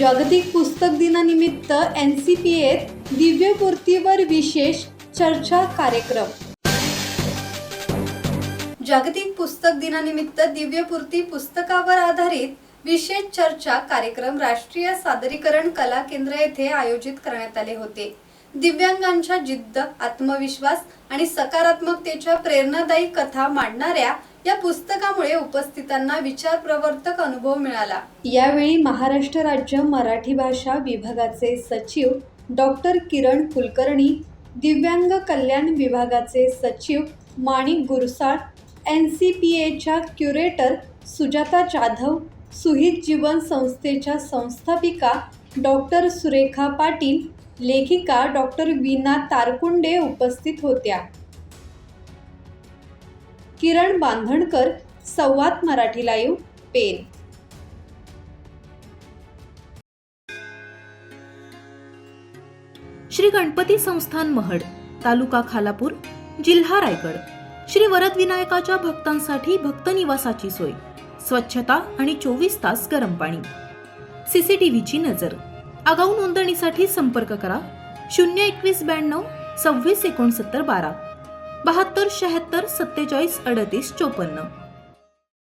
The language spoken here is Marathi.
जागतिक पुस्तक दिनानिमित्त NCPAत दिव्यपूर्तीवर विशेष चर्चा कार्यक्रम। जागतिक पुस्तक दिनानिमित्त दिव्यपूर्ती पुस्तकावर आधारित विशेष चर्चा कार्यक्रम राष्ट्रीय सादरीकरण कला केंद्र येथे आयोजित करण्यात आले होते। दिव्यांगांच्या जिद्द, आत्मविश्वास आणि सकारात्मकतेच्या प्रेरणादायी कथा मांडणाऱ्या या पुस्तकामुळे उपस्थितांना विचारप्रवर्तक अनुभव मिळाला। यावेळी महाराष्ट्र राज्य मराठी भाषा विभागाचे सचिव डॉक्टर किरण कुलकर्णी, दिव्यांग कल्याण विभागाचे सचिव माणिक गुरसाळ, NCPAच्या क्युरेटर सुजाता जाधव, सुहित जीवन संस्थेच्या संस्थापिका डॉक्टर सुरेखा पाटील, लेखिका डॉक्टर वीणा तारकुंडे उपस्थित होत्या। किरण बांधणकर, संवाद मराठी लाईव्ह, पेन। श्री गणपती संस्थान महड, तालुका खालापूर, जिल्हा रायगड। श्री वरद विनायकाच्या भक्तांसाठी भक्त निवासाची सोय, स्वच्छता आणि 24 तास गरम पाणी, CCTVची नजर। आगाऊ नोंदणीसाठी संपर्क करा 02192 26 69 12 72 76 47 38 54।